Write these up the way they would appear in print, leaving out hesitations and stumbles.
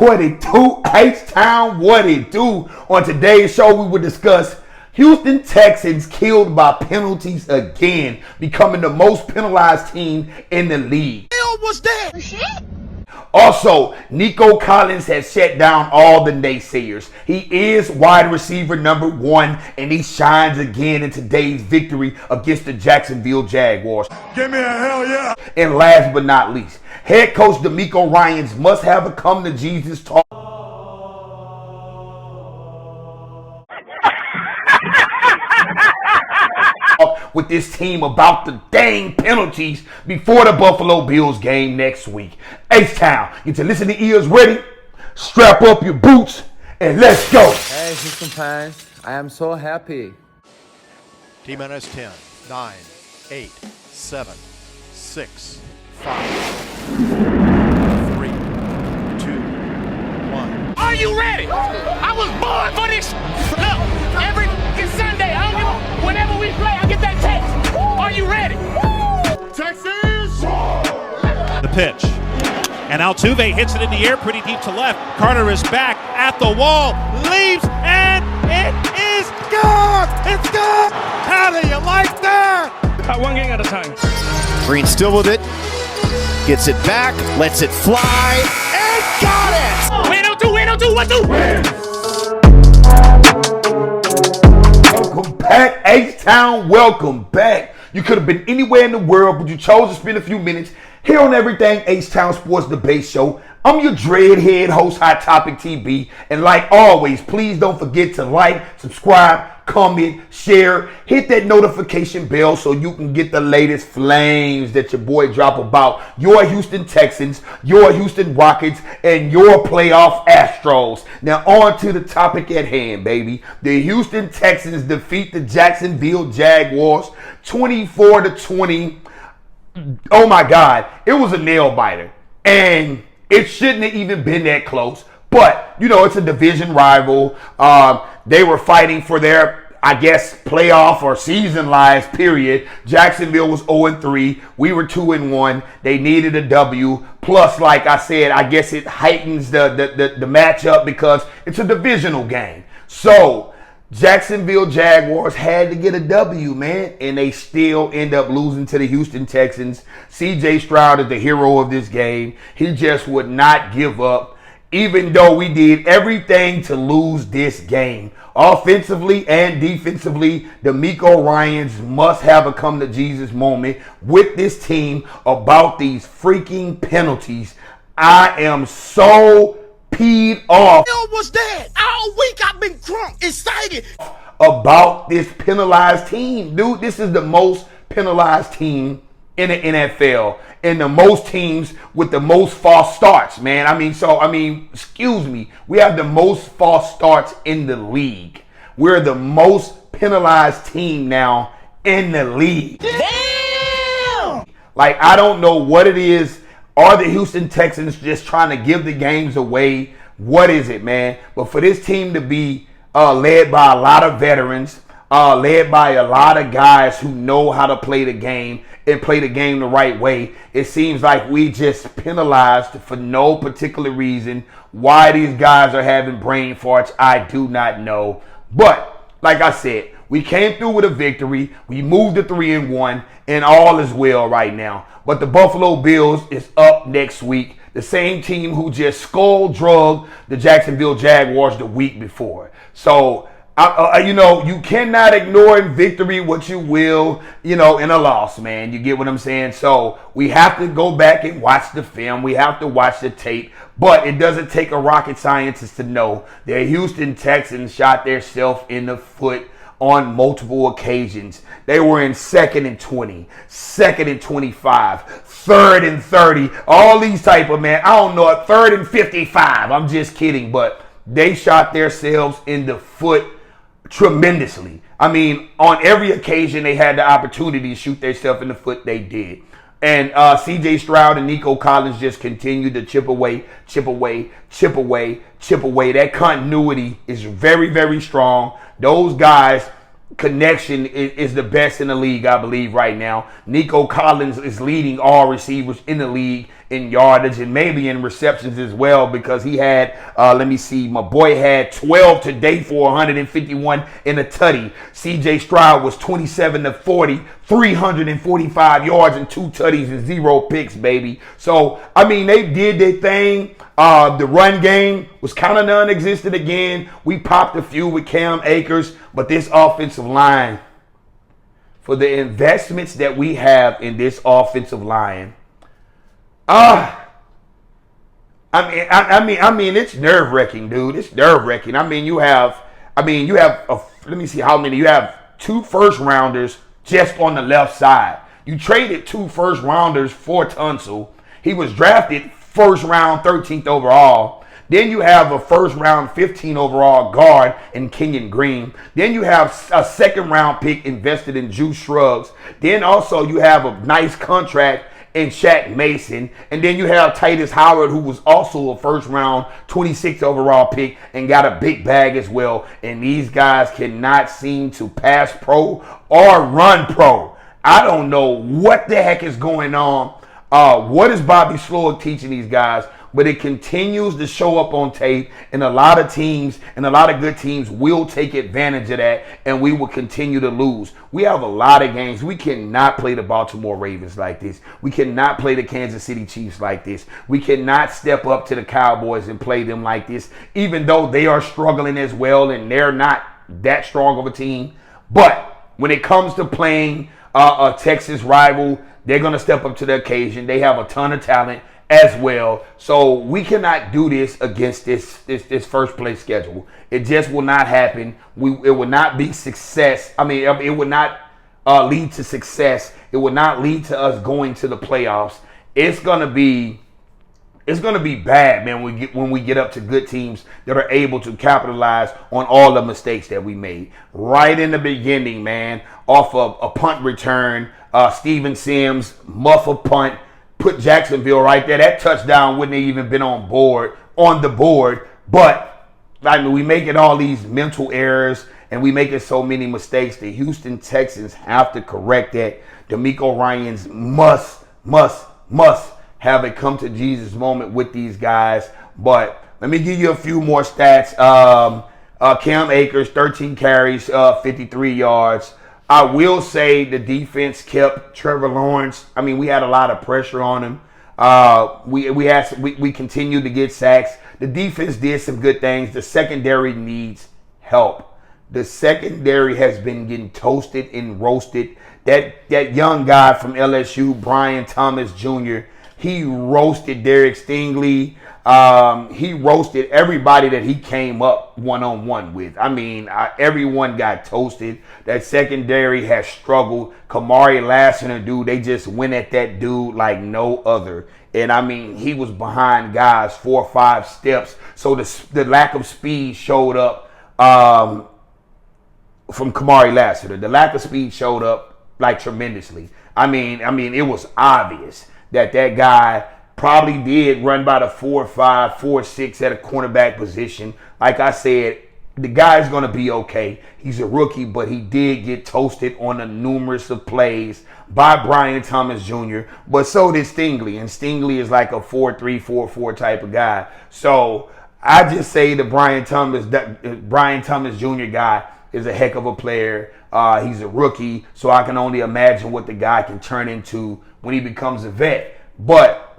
What it do, H-Town, what it do? On today's show, we will discuss Houston Texans killed by penalties again, becoming the most penalized team in the league. Hell was that? Also, Nico Collins has shut down all the naysayers. He is wide receiver number 1, and he shines again in today's victory against the Jacksonville Jaguars. Give me a hell yeah. And last but not least, head coach DeMeco Ryans must have a come to Jesus talk with this team about the dang penalties before the Buffalo Bills game next week. H-Town, get your listening ears ready, strap up your boots, and let's go. Hey, Houston fans, I am so happy. T-minus 10, 9, 8, 7, 6, 5, 3, 2, 1. Are you ready? I was born for this. Look, every Sunday, whenever we play, I get that text. Are you ready? Texas! The pitch. And Altuve hits it in the air pretty deep to left. Carter is back at the wall, leaves, and it is gone! It's gone! How do you like that? One game at a time. Green still with it. Gets it back, lets it fly, and got it! Win on two, 1-2. Welcome back, H-Town, welcome back. You could have been anywhere in the world, but you chose to spend a few minutes here on Everything H-Town Sports Debate Show. I'm your dreadhead host, Hot Topic TB, and like always, please don't forget to like, subscribe, comment, share, hit that notification bell so you can get the latest flames that your boy drop about your Houston Texans, your Houston Rockets, and your playoff Astros. Now on to the topic at hand, baby. The Houston Texans defeat the Jacksonville Jaguars 24-20. Oh my God, it was a nail biter, and it shouldn't have even been that close. But, you know, it's a division rival. They were fighting for their, I guess, playoff or season lives, period. Jacksonville was 0-3. We were 2-1. They needed a W. Plus, like I said, I guess it heightens the matchup because it's a divisional game. So, Jacksonville Jaguars had to get a W, man, and they still end up losing to the Houston Texans. C.J. Stroud is the hero of this game. He just would not give up, even though we did everything to lose this game. Offensively and defensively, DeMeco Ryans must have a come-to-Jesus moment with this team about these freaking penalties. I am so peed off. Hell was that? All week I've been drunk, excited about this penalized team. Dude, this is the most penalized team in the NFL and the most teams with the most false starts, man. Excuse me. We have the most false starts in the league. We're the most penalized team now in the league. Damn! Like, I don't know what it is. Are the Houston Texans just trying to give the games away? What is it, man? But for this team to be led by a lot of veterans, led by a lot of guys who know how to play the game and play the game the right way, it seems like we just penalized for no particular reason. Why these guys are having brain farts, I do not know. But, like I said, we came through with a victory. We moved to 3-1, and all is well right now. But the Buffalo Bills is up next week. The same team who just skull-drugged the Jacksonville Jaguars the week before. So, you cannot ignore in victory what you will, in a loss, man. You get what I'm saying? So, we have to go back and watch the film. We have to watch the tape. But it doesn't take a rocket scientist to know that Houston Texans shot themselves in the foot on multiple occasions. They were in 2nd and 20, 2nd and 25, 3rd and 30, all these type of, man, I don't know, 3rd and 55. I'm just kidding, but they shot themselves in the foot tremendously. On every occasion they had the opportunity to shoot themselves in the foot, they did. And C.J. Stroud and Nico Collins just continued to chip away, chip away, chip away, chip away. That continuity is very, very strong. Those guys' connection is the best in the league, I believe, right now. Nico Collins is leading all receivers in the league in yardage and maybe in receptions as well, because he had, my boy had 12 today for 151 in a tutty. CJ Stroud was 27 to 40, 345 yards and 2 tutties and 0 picks, baby. So, I mean, they did their thing. The run game was kind of non-existent again. We popped a few with Cam Akers, but this offensive line, for the investments that we have in this offensive line, I mean, it's nerve-wracking, dude. It's nerve-wracking. Let me see how many. You have 2 first-rounders just on the left side. You traded 2 first-rounders for Tunsil. He was drafted first round, 13th overall. Then you have a first round, 15 overall guard in Kenyon Green. Then you have a second round pick invested in Juice Shrugs. Then also you have a nice contract in Shaq Mason. And then you have Titus Howard, who was also a first round, 26th overall pick and got a big bag as well. And these guys cannot seem to pass pro or run pro. I don't know what the heck is going on. What is Bobby Slowick teaching these guys? But it continues to show up on tape, and a lot of teams and a lot of good teams will take advantage of that, and we will continue to lose. We have a lot of games. We cannot play the Baltimore Ravens like this. We cannot play the Kansas City Chiefs like this. We cannot step up to the Cowboys and play them like this, even though they are struggling as well, and they're not that strong of a team. But when it comes to playing a Texas rival, they're going to step up to the occasion. They have a ton of talent as well. So we cannot do this against this first place schedule. It just will not happen. It will not be success. I mean, it would not lead to success. It would not lead to us going to the playoffs. It's gonna be bad, man, when we get up to good teams that are able to capitalize on all the mistakes that we made. Right in the beginning, man, off of a punt return, Steven Sims, muff a punt, put Jacksonville right there. That touchdown wouldn't have even been on the board. But, I mean, we making all these mental errors and we making so many mistakes. The Houston Texans have to correct that. DeMeco Ryans must have a come to Jesus moment with these guys. But let me give you a few more stats. Cam Akers, 13 carries, 53 yards. I will say the defense kept Trevor Lawrence. I mean, we had a lot of pressure on him. We continued to get sacks. The defense did some good things. The secondary needs help. The secondary has been getting toasted and roasted. That young guy from LSU, Brian Thomas Jr., he roasted Derek Stingley. He roasted everybody that he came up one-on-one with. I mean, everyone got toasted. That secondary has struggled. Kamari Lassiter, dude, they just went at that dude like no other. And, I mean, he was behind guys 4 or 5 steps. So the lack of speed showed up from Kamari Lassiter. The lack of speed showed up, like, tremendously. I mean, it was obvious that guy probably did run by the 4.5, 4.6 at a cornerback position. Like I said, the guy's going to be okay. He's a rookie, but he did get toasted on a numerous of plays by Brian Thomas Jr., but so did Stingley. And Stingley is like a 4.3, 4.4 type of guy. So I just say the Brian Thomas Jr. guy is a heck of a player. He's a rookie, so I can only imagine what the guy can turn into when he becomes a vet. But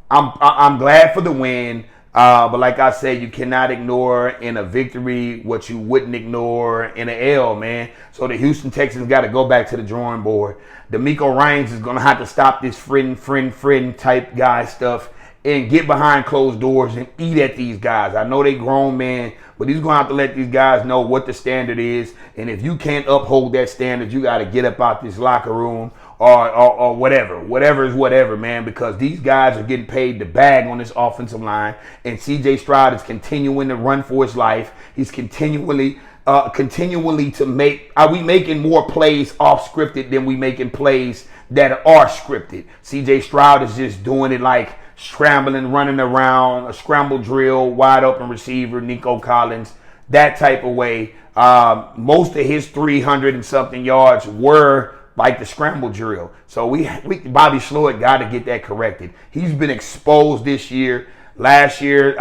I'm glad for the win. But like I said, you cannot ignore in a victory what you wouldn't ignore in an L, man. So the Houston Texans got to go back to the drawing board. DeMeco Ryans is going to have to stop this friend type guy stuff and get behind closed doors and eat at these guys. I know they grown, man, but he's going to have to let these guys know what the standard is. And if you can't uphold that standard, you got to get up out this locker room or whatever. Whatever is whatever, man, because these guys are getting paid the bag on this offensive line. And C.J. Stroud is continuing to run for his life. He's continually to make. Are we making more plays off scripted than we making plays that are scripted? C.J. Stroud is just doing it like scrambling, running around, a scramble drill, wide open receiver, Nico Collins, that type of way. Most of his 300 and something yards were like the scramble drill. So Bobby Sloyd got to get that corrected. He's been exposed this year. Last year,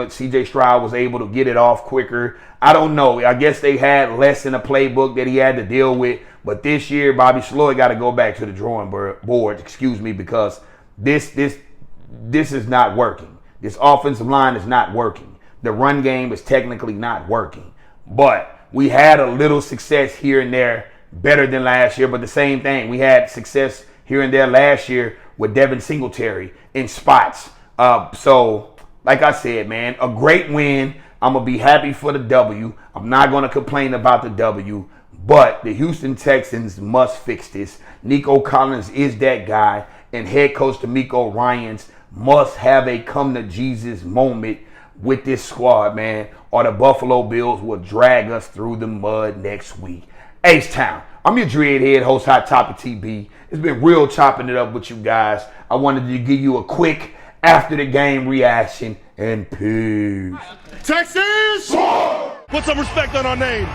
C.J. Stroud was able to get it off quicker. I don't know. I guess they had less in the playbook that he had to deal with. But this year, Bobby Sloyd got to go back to the drawing board, because this is not working. This offensive line is not working. The run game is technically not working. But we had a little success here and there, better than last year. But the same thing, we had success here and there last year with Devin Singletary in spots. So, like I said, man, a great win. I'm going to be happy for the W. I'm not going to complain about the W. But the Houston Texans must fix this. Nico Collins is that guy. And head coach D'Amico Ryans must have a come-to-Jesus moment with this squad, man, or the Buffalo Bills will drag us through the mud next week. H-Town, I'm your Dreadhead host, Hot Topic TB. It's been real chopping it up with you guys. I wanted to give you a quick after-the-game reaction, and peace. Texas! Put some respect on our name.